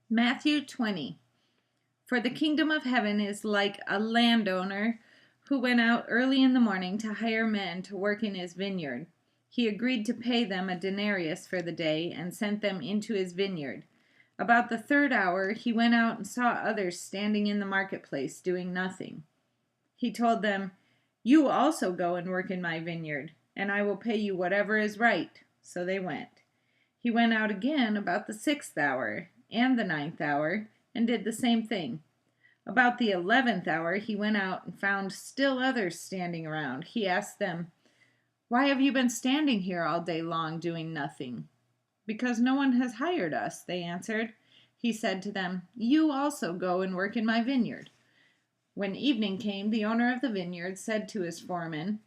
Matthew 20. For the kingdom of heaven is like a landowner who went out early in the morning to hire men to work in his vineyard. He agreed to pay them a denarius for the day and sent them into his vineyard. About the third hour, he went out and saw others standing in the marketplace doing nothing. He told them, "You also go and work in my vineyard, and I will pay you whatever is right." So they went. He went out again about the 6th hour and the 9th hour, and did the same thing. About the 11th hour, he went out and found still others standing around. He asked them, "Why have you been standing here all day long doing nothing?" "Because no one has hired us," they answered. He said to them, "You also go and work in my vineyard." When evening came, the owner of the vineyard said to his foreman,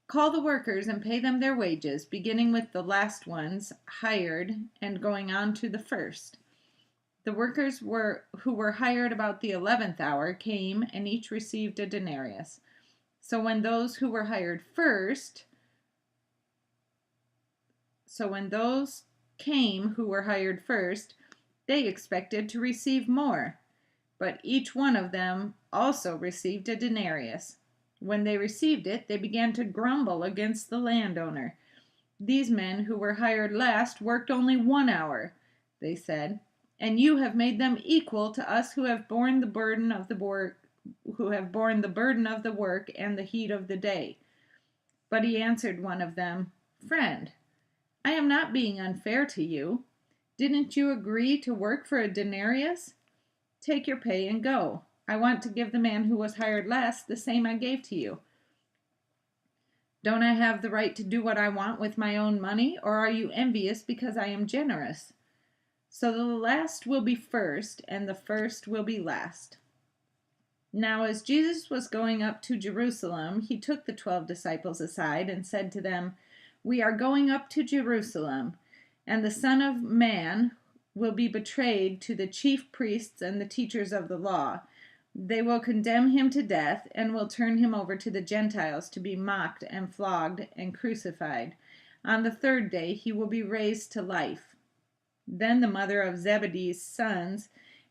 "Call the workers and pay them their wages, beginning with the last ones hired and going on to the first." The workers who were hired about the 11th hour came and each received a denarius. So when those came who were hired first, they expected to receive more. But each one of them also received a denarius. When they received it, they began to grumble against the landowner. "These men who were hired last worked only 1 hour," they said, "and you have made them equal to us who have borne the burden of the work and the heat of the day." But he answered one of them, "Friend, I am not being unfair to you. Didn't you agree to work for a denarius? Take your pay and go. I want to give the man who was hired last the same I gave to you. Don't I have the right to do what I want with my own money, or are you envious because I am generous?" So the last will be first, and the first will be last. Now as Jesus was going up to Jerusalem, he took the 12 disciples aside and said to them, "We are going up to Jerusalem, and the Son of Man will be betrayed to the chief priests and the teachers of the law. They will condemn him to death and will turn him over to the Gentiles to be mocked and flogged and crucified. On the third day he will be raised to life." Then the mother of Zebedee's sons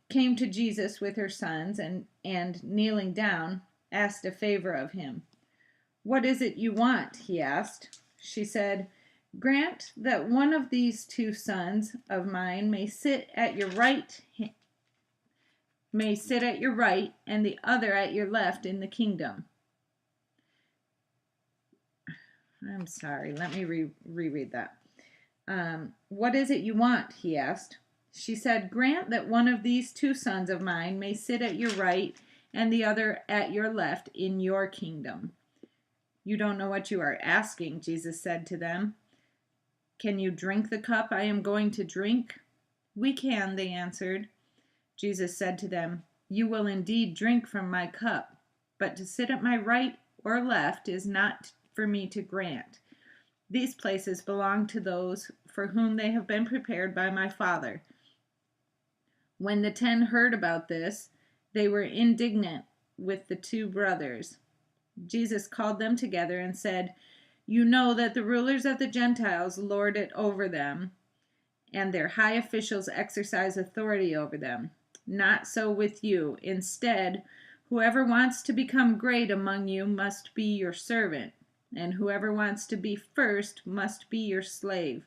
came to Jesus with her sons and kneeling down, asked a favor of him. "What is it you want?" he asked. She said, "Grant that one of these 2 sons of mine may sit at your right and the other at your left in the kingdom." I'm sorry, let me reread that. "What is it you want?" he asked. She said, "Grant that one of these 2 sons of mine may sit at your right and the other at your left in your kingdom." "You don't know what you are asking," Jesus said to them. "Can you drink the cup I am going to drink?" "We can," they answered. Jesus said to them, "You will indeed drink from my cup, but to sit at my right or left is not for me to grant. These places belong to those for whom they have been prepared by my Father." When the 10 heard about this, they were indignant with the 2 brothers. Jesus called them together and said, "You know that the rulers of the Gentiles lord it over them, and their high officials exercise authority over them. Not so with you. Instead, whoever wants to become great among you must be your servant, and whoever wants to be first must be your slave.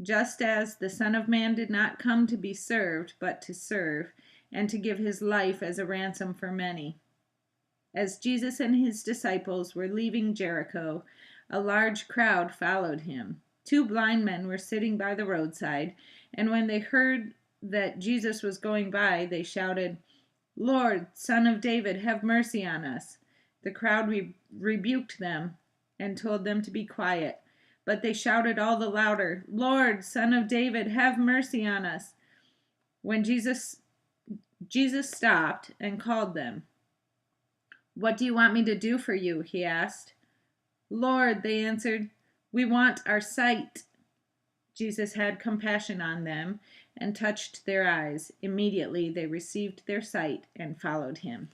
Just as the Son of Man did not come to be served, but to serve, and to give his life as a ransom for many." As Jesus and his disciples were leaving Jericho, a large crowd followed him. 2 blind men were sitting by the roadside, and when they heard that Jesus was going by, they shouted, "Lord, Son of David, have mercy on us." The crowd rebuked them and told them to be quiet, but they shouted all the louder, "Lord, Son of David, have mercy on us." When Jesus stopped and called them. "What do you want me to do for you?" he asked. "Lord," they answered, "we want our sight." Jesus had compassion on them and touched their eyes. Immediately they received their sight and followed him.